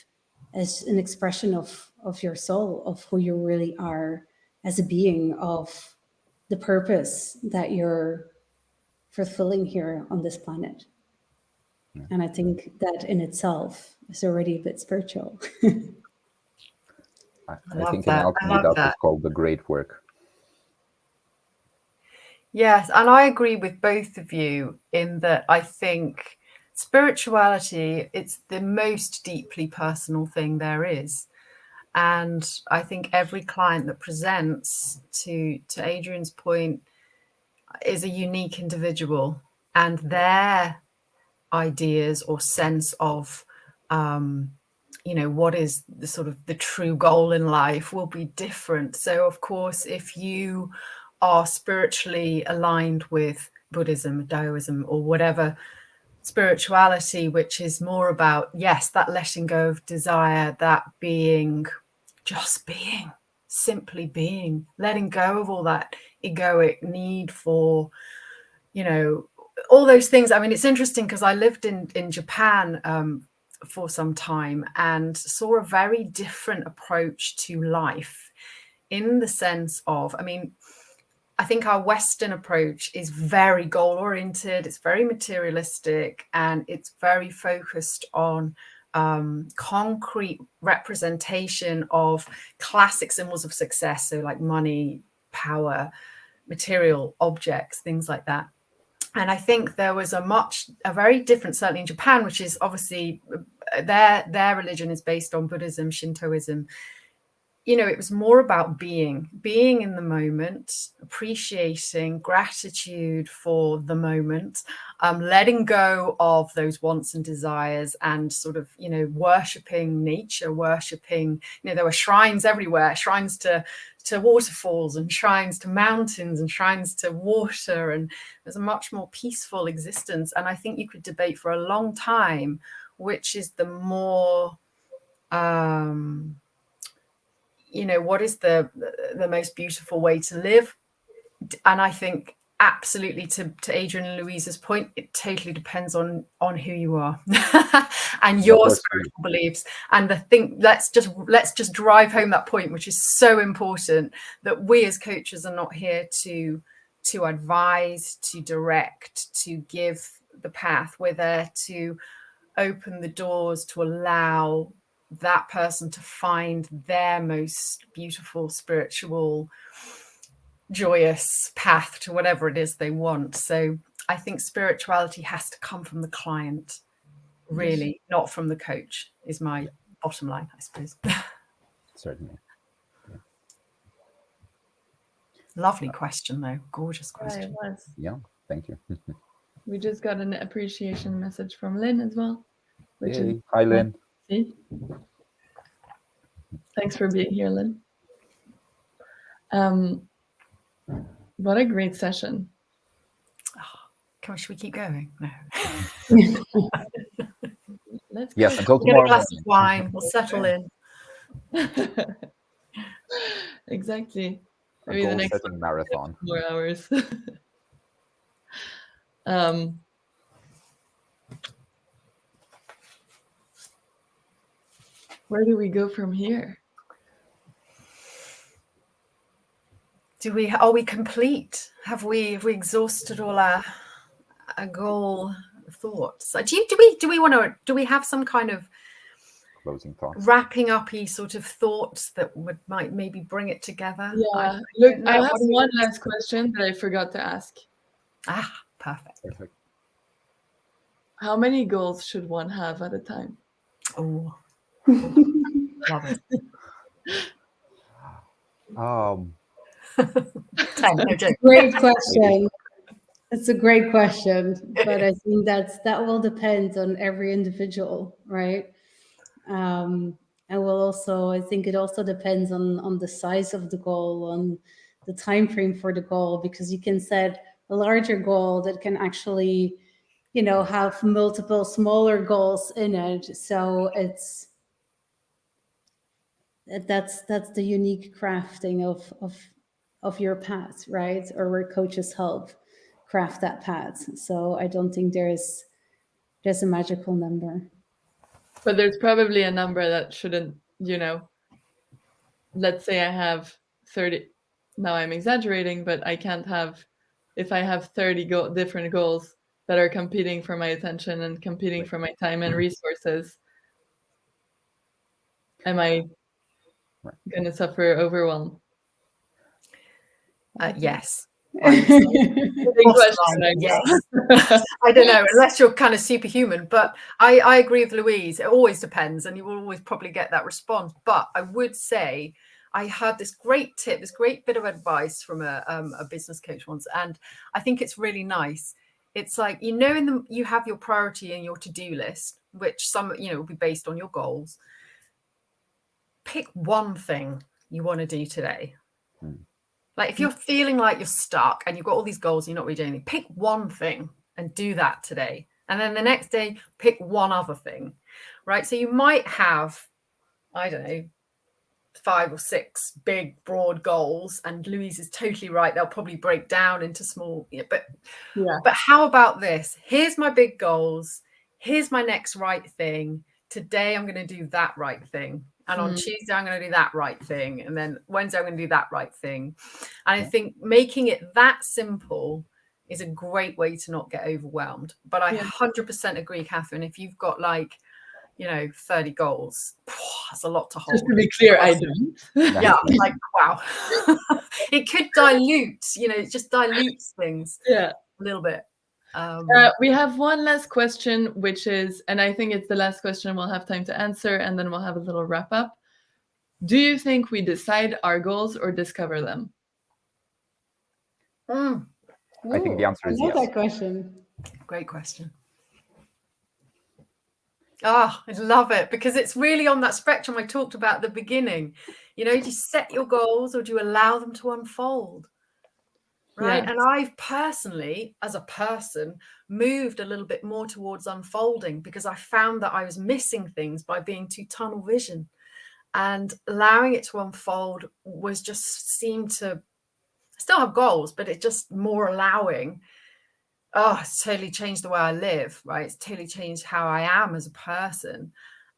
is an expression of your soul, of who you really are as a being, of the purpose that you're fulfilling here on this planet. Yeah. And I think that in itself is already a bit spiritual. I think in alchemy that's called the great work. Yes, and I agree with both of you in that I think spirituality, it's the most deeply personal thing there is. And I think every client that presents, to Adrian's point, is a unique individual, and their ideas or sense of what is the sort of the true goal in life will be different. So of course, if you are spiritually aligned with Buddhism, Taoism, or whatever spirituality, which is more about, yes, that letting go of desire, that being, just being, simply being, letting go of all that egoic need for, all those things. I mean, it's interesting because I lived in Japan for some time and saw a very different approach to life, in the sense of, I mean, I think our Western approach is very goal oriented, it's very materialistic, and it's very focused on concrete representation of classic symbols of success. So like money, power, material objects, things like that. And I think there was a very different, certainly in Japan, which is obviously their religion is based on Buddhism, Shintoism. You know, it was more about being in the moment, appreciating, gratitude for the moment, letting go of those wants and desires, and sort of, you know, worshipping nature, worshipping, you know, there were shrines everywhere, shrines to waterfalls and shrines to mountains and shrines to water, and there's a much more peaceful existence. And I think you could debate for a long time which is the more you know, what is the most beautiful way to live? And I think absolutely, to Adrian and Louise's point, it totally depends on who you are and your spiritual beliefs. And the thing, let's just drive home that point, which is so important, that we as coaches are not here to advise, to direct, to give the path. We're there to open the doors, to allow that person to find their most beautiful, spiritual, joyous path to whatever it is they want. So I think spirituality has to come from the client, really, not from the coach, is my bottom line, I suppose. Certainly. Yeah. Lovely question, though. Gorgeous question. Yeah, it was. Yeah, thank you. We just got an appreciation message from Lynn as well. Which is Hi, Lynn. Thanks for being here, Lynn. What a great session. Should we keep going? No. Let's yes, go. until We'll get tomorrow. a glass of wine. We'll settle in. Exactly. A Maybe the next goal-setting marathon. More hours. Where do we go from here? Are we complete? Have we exhausted all our goal thoughts? Do we have some kind of Closing thoughts, wrapping up-y sort of thoughts that might maybe bring it together? Yeah. Look, I have one last question that I forgot to ask. Perfect. How many goals should one have at a time? Oh, love it. 10, no joke. Great question. It's a great question, but I think that will depend on every individual, right? And I think it also depends on the size of the goal, on the time frame for the goal, because you can set a larger goal that can actually, you know, have multiple smaller goals in it. So that's the unique crafting of your path, right? Or where coaches help craft that path. So I don't think there's a magical number. But there's probably a number that shouldn't, you know, let's say I have 30, now I'm exaggerating, but I can't have, if I have 30 different goals that are competing for my attention and competing for my time and resources, am I going to suffer overwhelm? Yes. Yes. I don't know, unless you're kind of superhuman, but I agree with Louise. It always depends, and you will always probably get that response. But I would say I had this great tip, this great bit of advice from a business coach once, and I think it's really nice. It's like, you know, you have your priority in your to-do list, which some, you know, will be based on your goals. Pick one thing you want to do today. Like if you're feeling like you're stuck and you've got all these goals, and you're not really doing anything, pick one thing and do that today. And then the next day, pick one other thing, right? So you might have, I don't know, 5 or 6 big broad goals, and Louise is totally right, they'll probably break down into small, but how about this? Here's my big goals, here's my next right thing. Today I'm going to do that right thing, and on Tuesday I'm going to do that right thing, and then Wednesday I'm going to do that right thing. And I think making it that simple is a great way to not get overwhelmed. But I 100% agree, Catherine, if you've got 30 goals, that's a lot to hold. Just to be clear, I don't. Yeah, wow. It could dilute, it just dilutes things a little bit. We have one last question, which is, and I think it's the last question we'll have time to answer, and then we'll have a little wrap up. Do you think we decide our goals or discover them? I think the answer is yes. I love that question. Great question. I love it, because it's really on that spectrum I talked about at the beginning. Do you set your goals or do you allow them to unfold? Right. And I've personally, as a person, moved a little bit more towards unfolding, because I found that I was missing things by being too tunnel vision, and allowing it to unfold was just seemed to still have goals, but it just more allowing. It's totally changed the way I live, right? It's totally changed how I am as a person.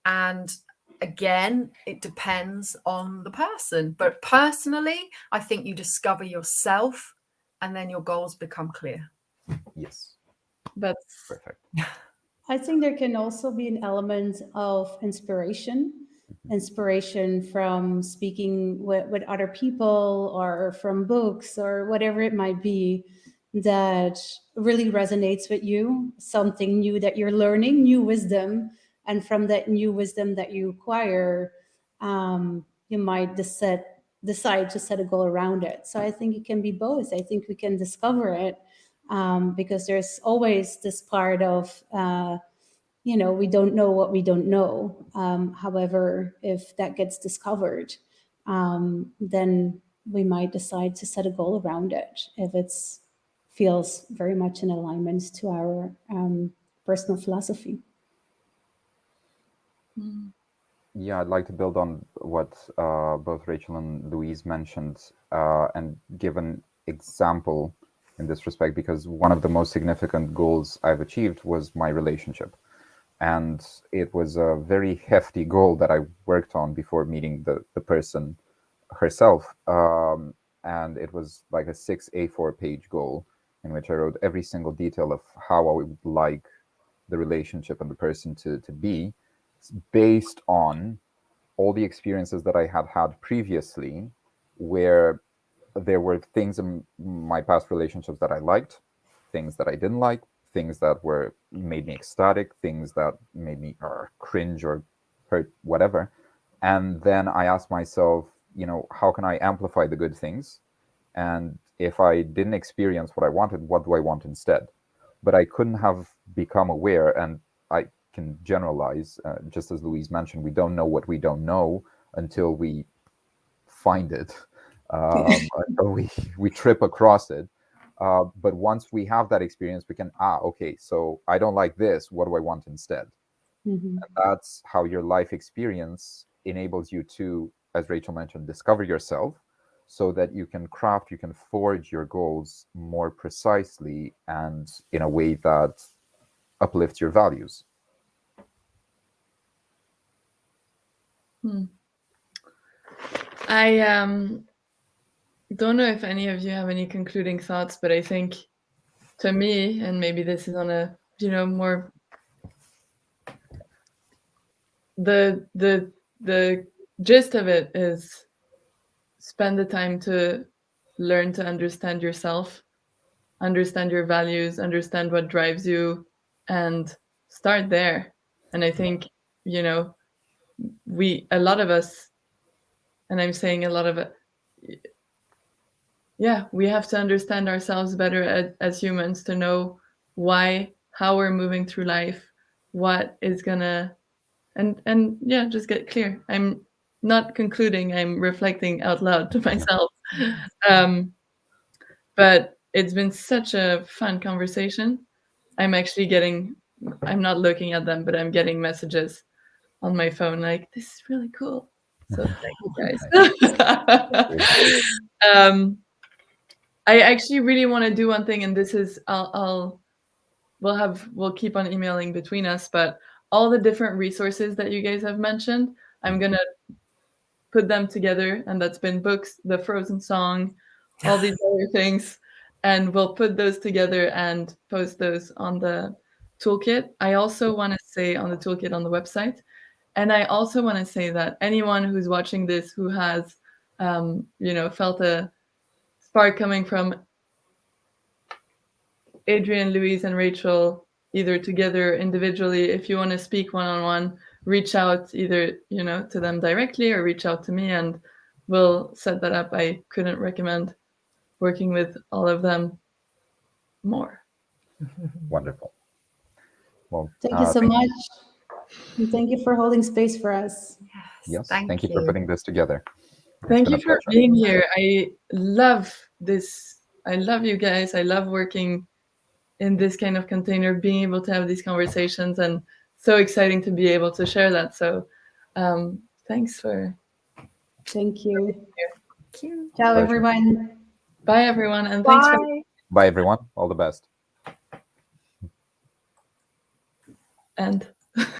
And again, it depends on the person. But personally, I think you discover yourself and then your goals become clear. Yes. That's perfect. I think there can also be an element of inspiration from speaking with other people, or from books, or whatever it might be, that really resonates with you, something new that you're learning, new wisdom. And from that new wisdom that you acquire, you might decide to set a goal around it. So I think it can be both. I think we can discover it, because there's always this part of, we don't know what we don't know. However, if that gets discovered, then we might decide to set a goal around it if it's feels very much in alignment to our personal philosophy. Yeah, I'd like to build on what both Rachael and Louise mentioned, and give an example in this respect, because one of the most significant goals I've achieved was my relationship. And it was a very hefty goal that I worked on before meeting the person herself. And it was like a 6 A4 page goal in which I wrote every single detail of how I would like the relationship and the person to be, based on all the experiences that I had had previously, where there were things in my past relationships that I liked, things that I didn't like, things that made me ecstatic, things that made me cringe or hurt, whatever. And then I asked myself, how can I amplify the good things? And if I didn't experience what I wanted, what do I want instead? But I couldn't have become aware, and I can generalize, just as Louise mentioned, we don't know what we don't know until we find it, until we trip across it. But once we have that experience, we can, okay, so I don't like this, what do I want instead? Mm-hmm. And that's how your life experience enables you to, as Rachael mentioned, discover yourself, so that you can forge your goals more precisely and in a way that uplifts your values. I don't know if any of you have any concluding thoughts, but I think, to me, and maybe this is on a more the gist of it is, spend the time to learn to understand yourself, understand your values, understand what drives you, and start there. And I think a lot of us, and I'm saying a lot of it, we have to understand ourselves better as humans, to know how we're moving through life, what is gonna, and just get clear. I'm not concluding, I'm reflecting out loud to myself. But it's been such a fun conversation. I'm not looking at them, but I'm getting messages on my phone like, this is really cool. So thank you guys. I actually really want to do one thing, and this is we'll keep on emailing between us, but all the different resources that you guys have mentioned, I'm gonna put them together, and that's been books, the Frozen song, all these other things, and we'll put those together and post those on the toolkit. I also want to say on the toolkit on the website, and I also want to say that anyone who's watching this who has felt a spark coming from Adrian, Louise, and Rachael, either together or individually, if you want to speak one-on-one, reach out either to them directly or reach out to me, and we'll set that up. I couldn't recommend working with all of them more. Wonderful. Well, thank you so much. And thank you for holding space for us. Yes, thank you for putting this together. Thank you for being here. I love this. I love you guys. I love working in this kind of container, being able to have these conversations, and so exciting to be able to share that. So thanks for. Thank you. Thank you. Ciao, everyone. Bye, everyone. And thanks for. Bye, everyone. All the best. And.